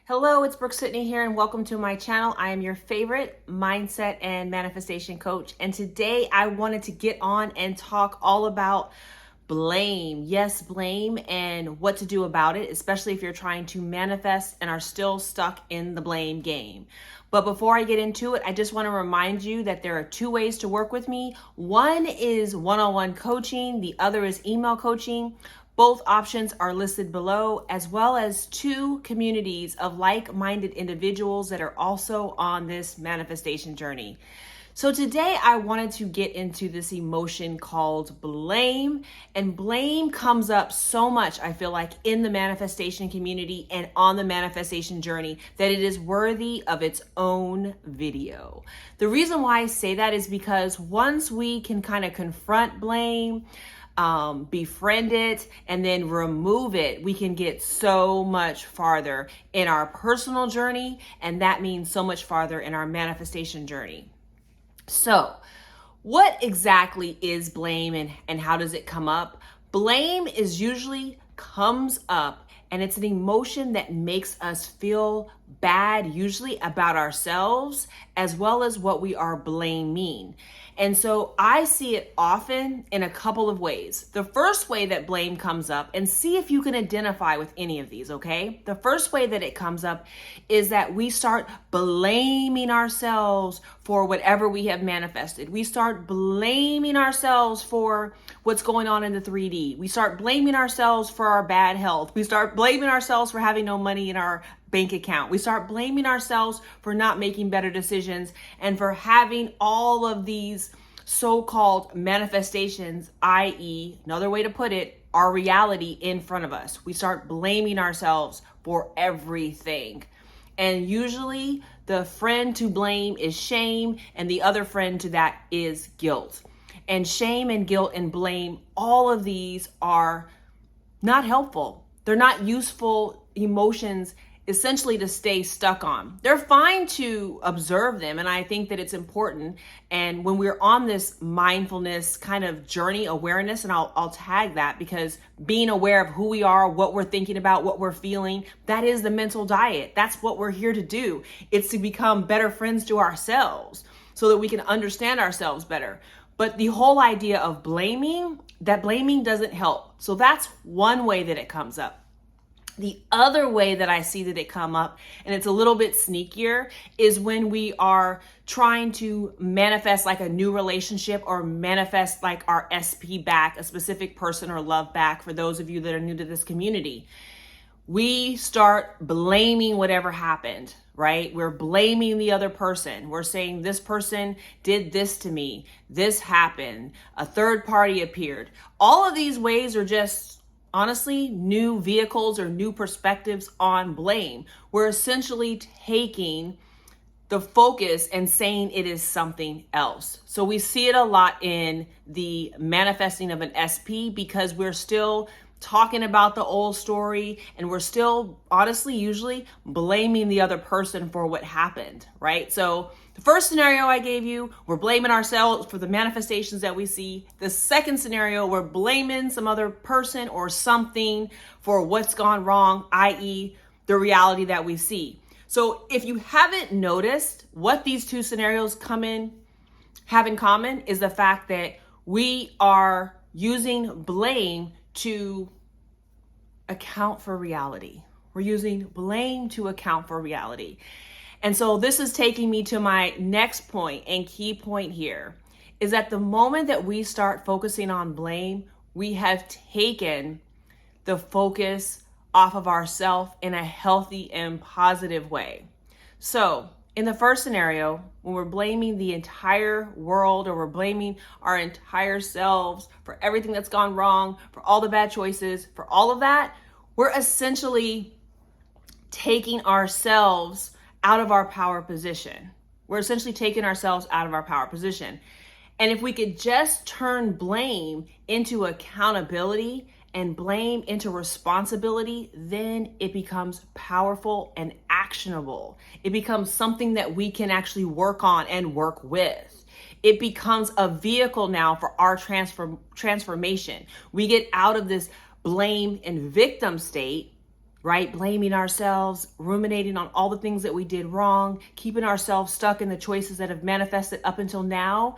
Hello, it's Brooke-Sidney here, and welcome to my channel. I am your favorite mindset and manifestation coach. And today I wanted to get on and talk all about blame. Yes, blame and what to do about it, especially if you're trying to manifest and are still stuck in the blame game. But before I get into it, I just want to remind you that there are two ways to work with me. One is one-on-one coaching. The other is email coaching. Both options are listed below, as well as two communities of like-minded individuals that are also on this manifestation journey. So today I wanted to get into this emotion called blame, and blame comes up so much, I feel like, in the manifestation community and on the manifestation journey that it is worthy of its own video. The reason why I say that is because once we can kind of confront blame, befriend it, and then remove it, we can get so much farther in our personal journey, and that means so much farther in our manifestation journey. So, what exactly is blame and how does it come up? Blame is usually comes up, and it's an emotion that makes us feel bad, usually about ourselves, as well as what we are blaming. And so I see it often in a couple of ways. The first way that blame comes up, and see if you can identify with any of these, okay? The first way that it comes up is that we start blaming ourselves for whatever we have manifested. We start blaming ourselves for what's going on in the 3D. We start blaming ourselves for our bad health. We start blaming ourselves for having no money in our bank account. We start blaming ourselves for not making better decisions and for having all of these so-called manifestations, i.e., another way to put it, our reality in front of us. We start blaming ourselves for everything. And usually the friend to blame is shame, and the other friend to that is guilt. And shame and guilt and blame, all of these are not helpful. They're not useful emotions essentially to stay stuck on. They're fine to observe them, and I think that it's important. And when we're on this mindfulness kind of journey, awareness, and I'll tag that, because being aware of who we are, what we're thinking about, what we're feeling, that is the mental diet. That's what we're here to do. It's to become better friends to ourselves so that we can understand ourselves better. But the whole idea of blaming, that blaming doesn't help. So that's one way that it comes up. The other way that I see that it come up, and it's a little bit sneakier, is when we are trying to manifest like a new relationship or manifest like our SP back, a specific person or love back, for those of you that are new to this community. We start blaming whatever happened, right? We're blaming the other person. We're saying this person did this to me. This happened. A third party appeared. All of these ways are just honestly new vehicles or new perspectives on blame. We're essentially taking the focus and saying it is something else. So we see it a lot in the manifesting of an SP, because we're still talking about the old story, and we're still honestly usually blaming the other person for what happened, right? So the first scenario I gave you, we're blaming ourselves for the manifestations that we see. The second scenario, we're blaming some other person or something for what's gone wrong, i.e. the reality that we see. So if you haven't noticed, what these two scenarios have in common is the fact that we are using blame to account for reality. We're using blame to account for reality. And so this is taking me to my next point and key point here, is that the moment that we start focusing on blame, we have taken the focus off of ourselves in a healthy and positive way. So in the first scenario, when we're blaming the entire world, or we're blaming our entire selves for everything that's gone wrong, for all the bad choices, for all of that, we're essentially taking ourselves out of our power position. We're essentially taking ourselves out of our power position. And if we could just turn blame into accountability and blame into responsibility, then it becomes powerful and actionable. It becomes something that we can actually work on and work with. It becomes a vehicle now for our transformation. We get out of this blame and victim state, right? Blaming ourselves, ruminating on all the things that we did wrong, keeping ourselves stuck in the choices that have manifested up until now,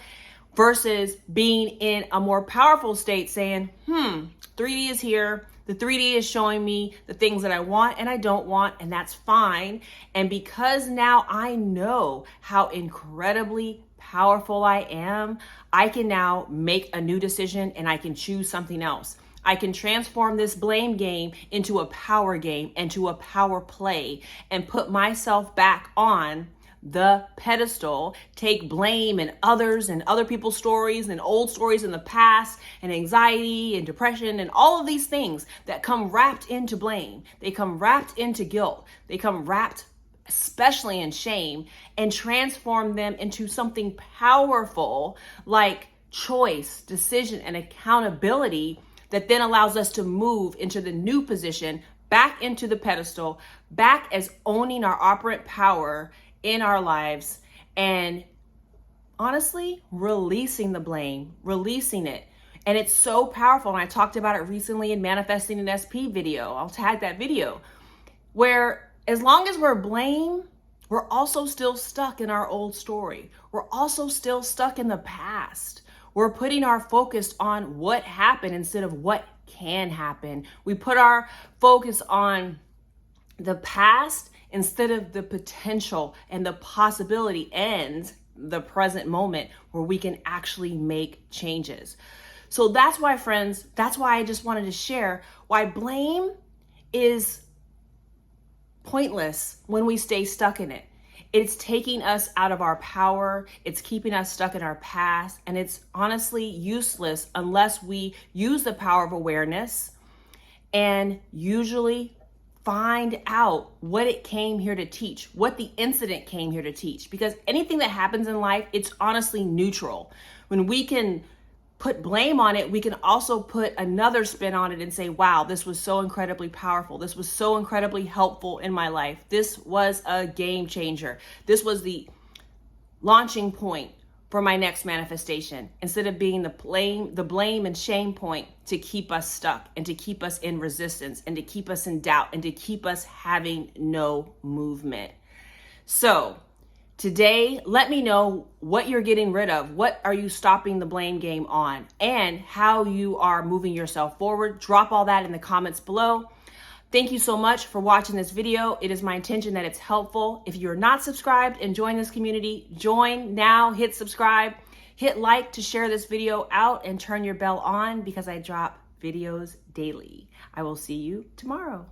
versus being in a more powerful state saying, 3D is here. The 3D is showing me the things that I want and I don't want, and that's fine. And because now I know how incredibly powerful I am, I can now make a new decision and I can choose something else. I can transform this blame game into a power game, into a power play, and put myself back on the pedestal, take blame and other people's stories and old stories in the past and anxiety and depression and all of these things that come wrapped into blame. They come wrapped into guilt. They come wrapped especially in shame, and transform them into something powerful like choice, decision, and accountability that then allows us to move into the new position, back into the pedestal, back as owning our operant power in our lives, and honestly, releasing the blame, releasing it. And it's so powerful. And I talked about it recently in Manifesting an SP video. I'll tag that video, where as long as we're blame, we're also still stuck in our old story. We're also still stuck in the past. We're putting our focus on what happened instead of what can happen. We put our focus on the past instead of the potential and the possibility and the present moment where we can actually make changes. So that's why, friends, that's why I just wanted to share why blame is pointless when we stay stuck in it. It's taking us out of our power. It's keeping us stuck in our past. And it's honestly useless unless we use the power of awareness and usually find out what it came here to teach, what the incident came here to teach. Because anything that happens in life, it's honestly neutral. When we can put blame on it, we can also put another spin on it and say, wow, this was so incredibly powerful. This was so incredibly helpful in my life. This was a game changer. This was the launching point for my next manifestation, instead of being the blame and shame point to keep us stuck and to keep us in resistance and to keep us in doubt and to keep us having no movement. So today, let me know what you're getting rid of. What are you stopping the blame game on, and how you are moving yourself forward. Drop all that in the comments below. Thank you so much for watching this video. It is my intention that it's helpful. If you're not subscribed and join this community, join now, hit subscribe, hit like to share this video out, and turn your bell on because I drop videos daily. I will see you tomorrow.